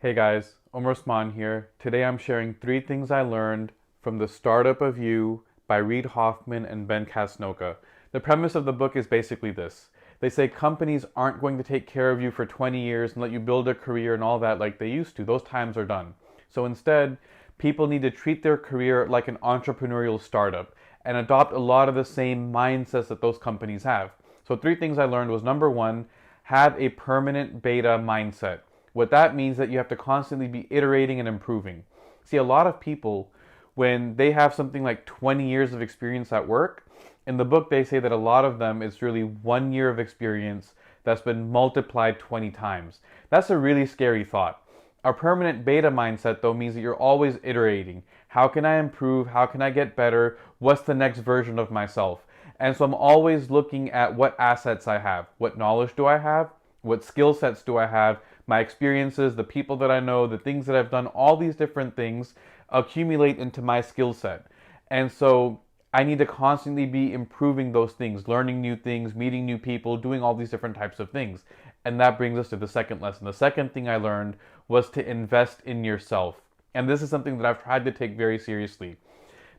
Hey guys, Osman here. Today I'm sharing 3 things I learned from The Startup of You by Reid, Hoffman and Casnocha. The premise of the book is basically this. They say companies aren't going to take care of you for 20 years and let you build a career and all that like they used to. Those times are done. So instead, people need to treat their career like an entrepreneurial startup and adopt a lot of the same mindsets that those companies have. So 3 things I learned was number 1, have a permanent beta mindset. What that means that you have to constantly be iterating and improving. See, a lot of people, when they have something like 20 years of experience at work, in the book they say that a lot of them it's really 1 year of experience that's been multiplied 20 times. That's a really scary thought. A permanent beta mindset though means that you're always iterating. How can I improve? How can I get better? What's the next version of myself? And so I'm always looking at what assets I have. What knowledge do I have? What skill sets do I have? My experiences, the people that I know, the things that I've done, all these different things accumulate into my skill set. And so I need to constantly be improving those things, learning new things, meeting new people, doing all these different types of things. And that brings us to the second lesson. The second thing I learned was to invest in yourself. And this is something that I've tried to take very seriously.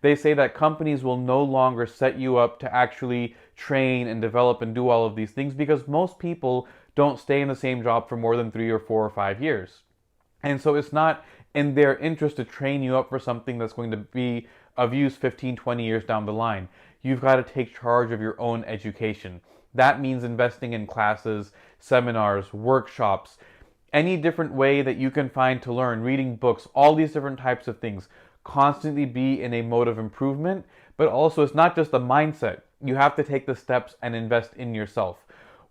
They say that companies will no longer set you up to actually train and develop and do all of these things because most people don't stay in the same job for more than 3 or 4 or 5 years. And so it's not in their interest to train you up for something that's going to be of use 15, 20 years down the line. You've got to take charge of your own education. That means investing in classes, seminars, workshops, any different way that you can find to learn, reading books, all these different types of things. Constantly be in a mode of improvement, but also it's not just a mindset. You have to take the steps and invest in yourself.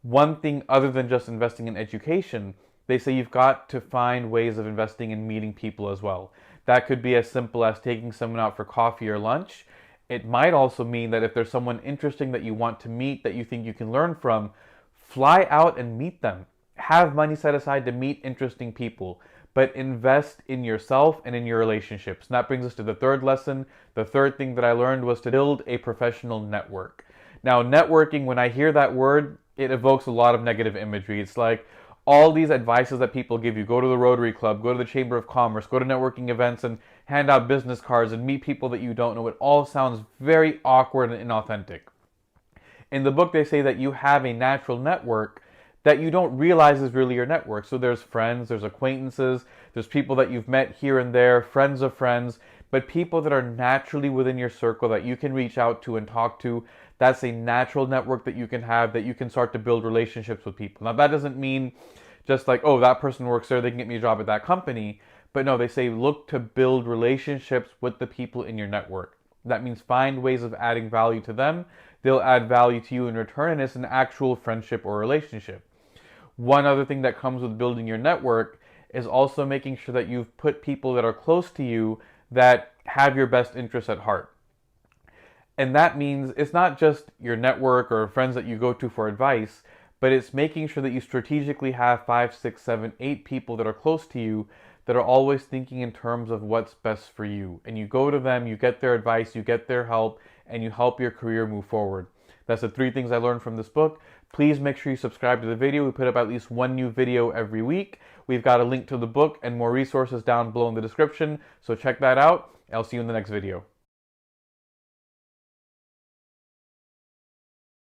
One thing other than just investing in education, they say you've got to find ways of investing in meeting people as well. That could be as simple as taking someone out for coffee or lunch. It might also mean that if there's someone interesting that you want to meet, that you think you can learn from, fly out and meet them. Have money set aside to meet interesting people, but invest in yourself and in your relationships. And that brings us to the third lesson. The third thing that I learned was to build a professional network. Now, networking, when I hear that word, it evokes a lot of negative imagery. It's like all these advices that people give you. Go to the Rotary Club, go to the Chamber of Commerce, go to networking events and hand out business cards and meet people that you don't know. It all sounds very awkward and inauthentic. In the book, they say that you have a natural network that you don't realize is really your network. So there's friends, there's acquaintances, there's people that you've met here and there, friends of friends, but people that are naturally within your circle that you can reach out to and talk to. That's a natural network that you can have, that you can start to build relationships with people. Now that doesn't mean just like, oh, that person works there, they can get me a job at that company. But no, they say look to build relationships with the people in your network. That means find ways of adding value to them. They'll add value to you in return, and it's an actual friendship or relationship. One other thing that comes with building your network is also making sure that you've put people that are close to you that have your best interests at heart. And that means it's not just your network or friends that you go to for advice, but it's making sure that you strategically have 5, 6, 7, 8 people that are close to you that are always thinking in terms of what's best for you. And you go to them, you get their advice, you get their help, and you help your career move forward. That's the 3 things I learned from this book. Please make sure you subscribe to the video. We put up at least 1 new video every week. We've got a link to the book and more resources down below in the description, so check that out. I'll see you in the next video.